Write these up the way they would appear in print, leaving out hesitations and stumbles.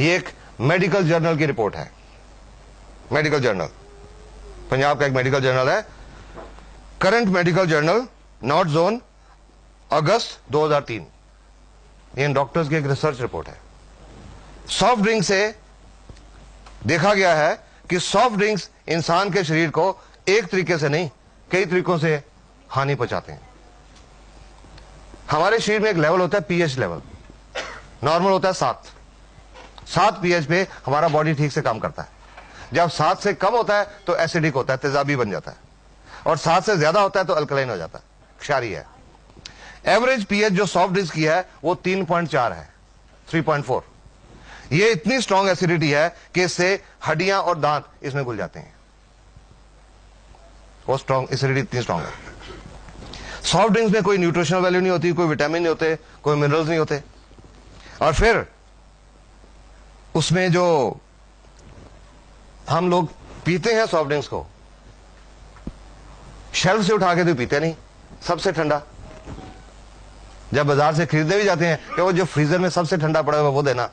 ये एक medical journal की रिपोर्ट है, मेडिकल जर्नल, पंजाब का एक मेडिकल जर्नल है, current medical journal, north zone, August 2003। ये डॉक्टर्स की एक रिसर्च रिपोर्ट है। सॉफ्ट ड्रिंक से देखा गया है कि सॉफ्ट ड्रिंक्स इंसान के शरीर को एक तरीके से नहीं, कई तरीकों से हानि पहुंचाते हैं। हमारे शरीर में एक लेवल होता है पीएच लेवल, नॉर्मल होता है 7 पीएच पे हमारा बॉडी ठीक से काम करता है। जब 7 से कम होता है तो एसिडिक होता है, तेजाबी बन जाता है, और 7 से ज्यादा होता है तो अल्कलाइन हो जाता है, क्षारीय है। एवरेज पीएच जो सॉफ्ट ड्रिंक्स की है वो 3.4 है, 3.4। ये इतनी स्ट्रॉन्ग एसिडिटी है कि इससे हड्डियां और दांत इसमें घुल जाते हैं। वो स्ट्रॉन्ग एसिडिटी इतनी स्ट्रॉन्ग है। सॉफ्ट ड्रिंक्स में कोई न्यूट्रिशनल वैल्यू नहीं होती, कोई विटामिन नहीं होते, कोई मिनरल्स नहीं होते, और फिर उसमें जो हम लोग पीते हैं सॉफ्ट ड्रिंक्स को, शेल्फ से उठा के तो पीते नहीं, सबसे ठंडा। जब बाजार से खरीदने भी जाते हैं कि वो जो फ्रीजर में सबसे ठंडा पड़ा हुआ वो देना।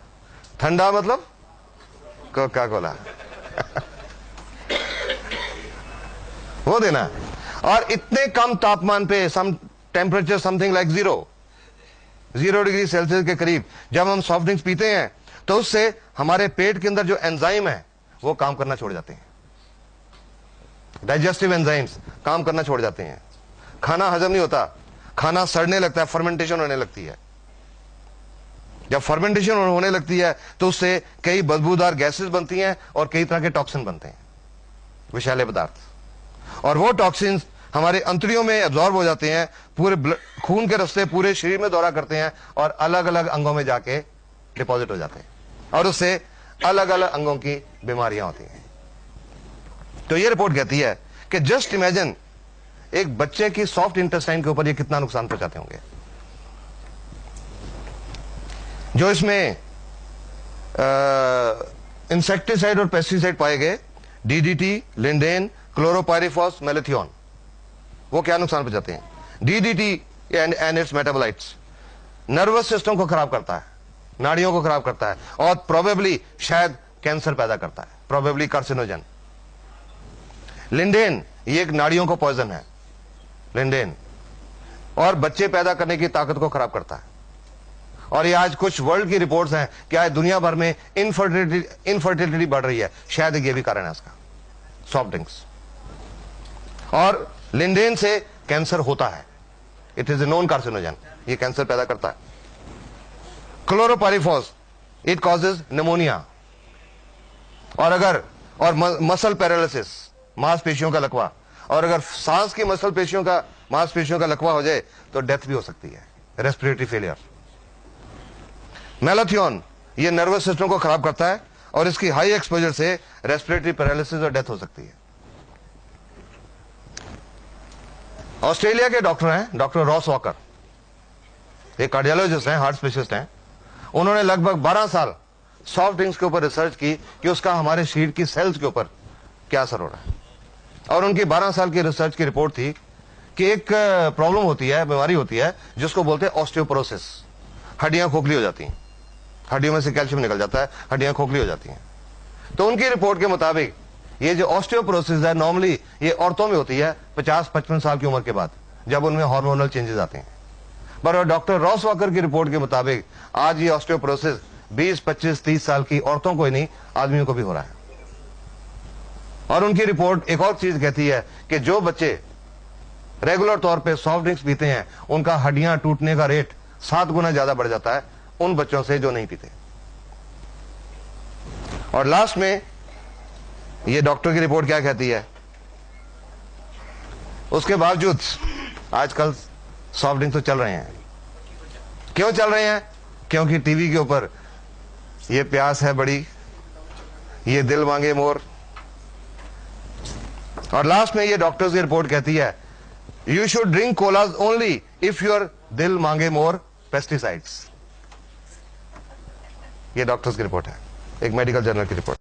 ठंडा मतलब कोका कोला वो देना। और इतने कम तापमान पे, some temperature something like 0 degree Celsius के करीब जब हम सॉफ्ट ड्रिंक्स पीते हैं तो उससे हमारे पेट के अंदर जो एंजाइम है वो काम करना छोड़ जाते हैं। डाइजेस्टिव एंजाइम्स काम करना छोड़ जाते हैं, खाना हजम नहीं होता, खाना सड़ने लगता है, फर्मेंटेशन होने लगती है। जब फर्मेंटेशन होने लगती है तो उससे कई बदबूदार गैसेस बनती हैं और कई तरह के टॉक्सिन बनते हैं, विषैले पदार्थ, और वो टॉक्सिन्स हमारे अंतड़ियों में एब्जॉर्ब हो जाते हैं, पूरे खून के रास्ते पूरे शरीर में दौरा करते हैं और अलग अलग अंगों में जाके डिपॉजिट हो जाते हैं, और उससे अलग अलग अंगों की बीमारियां होती हैं। तो ये रिपोर्ट कहती है कि जस्ट इमेजिन एक बच्चे की सॉफ्ट इंटेस्टाइन के ऊपर ये कितना नुकसान पहुंचाते होंगे। जो इसमें इंसेक्टिसाइड और पेस्टिसाइड पाए गए, डीडीटी, लिंडेन, क्लोरोपाइरिफॉस, मेलेथियोन, वो क्या नुकसान पहुंचाते हैं। DDT and it's metabolites nervous system को खराब करता है, नाड़ियों को खराब करता है, और प्रोबेबली शायद कैंसर पैदा करता है, प्रोबेबली कार्सिनोजन। लिंडेन ये एक नाड़ियों को पॉइजन है, लिंडेन, और बच्चे पैदा करने की ताकत को खराब करता है। और ये आज कुछ वर्ल्ड की रिपोर्ट्स हैं कि आज दुनिया भर में इनफर्टिलिटी बढ़ रही है, शायद ये भी कारण है इसका, सॉफ्ट ड्रिंक्स। और लिंडेन से कैंसर होता है, it is a known carcinogen, ये कैंसर पैदा करता है। क्लोरोपाइरिफॉस इट कॉजेज निमोनिया, और मसल पैरालिसिस, मांसपेशियों का लकवा, और अगर सांस की मांसपेशियों का लकवा हो जाए तो डेथ भी हो सकती है, रेस्पिरेटरी फेलियर। मेलेथियोन ये नर्वस सिस्टम को खराब करता है, और इसकी हाई एक्सपोजर से रेस्पिरेटरी पैरालिसिस और डेथ हो सकती है। ऑस्ट्रेलिया के डॉक्टर हैं, डॉक्टर रॉस वॉकर, एक कार्डियोलॉजिस्ट हैं, हार्ट स्पेशलिस्ट हैं। उन्होंने लगभग 12 साल सॉफ्ट ड्रिंक्स के ऊपर रिसर्च की कि उसका हमारे शरीर की सेल्स के ऊपर क्या असर हो रहा है। और उनकी 12 साल की रिसर्च की रिपोर्ट थी कि एक प्रॉब्लम होती है, बीमारी होती है, जिसको बोलते हैं ऑस्टियोपोरोसिस। हड्डियां खोखली हो जाती हैं, हड्डियों में से कैल्शियम निकल जाता है, हड्डियां खोखली हो जाती हैं। तो उनकी रिपोर्ट के मुताबिक ये जो ऑस्टियोपोरोसिस है, नॉर्मली ये औरतों में होती है 50-55 साल की उम्र के बाद, जब उनमें हार्मोनल चेंजेस आते हैं। पर डॉक्टर रॉस वॉकर की रिपोर्ट के मुताबिक आज ये ऑस्टियोपोरोसिस 20, 25, 30 साल की औरतों को ही नहीं, आदमियों को भी हो रहा है। और उनकी रिपोर्ट एक और चीज कहती है कि जो बच्चे रेगुलर तौर पे सॉफ्ट ड्रिंक्स पीते हैं, उनका हड्डियां टूटने का रेट 7 गुना ज्यादा बढ़ जाता है उन बच्चों से जो नहीं पीते। और लास्ट में ये डॉक्टर की रिपोर्ट क्या कहती है, उसके बावजूद आजकल सॉफ्ट ड्रिंक्स तो चल रहे हैं। क्यों चल रहे हैं? क्योंकि टीवी के ऊपर ये प्यास है बड़ी, ये दिल मांगे मोर। और लास्ट में ये डॉक्टर्स की रिपोर्ट कहती है, you should drink collage only if your दिल मांगे मोर पेस्टिसाइड्स। ये डॉक्टर्स की रिपोर्ट है, एक मेडिकल जर्नल की रिपोर्ट।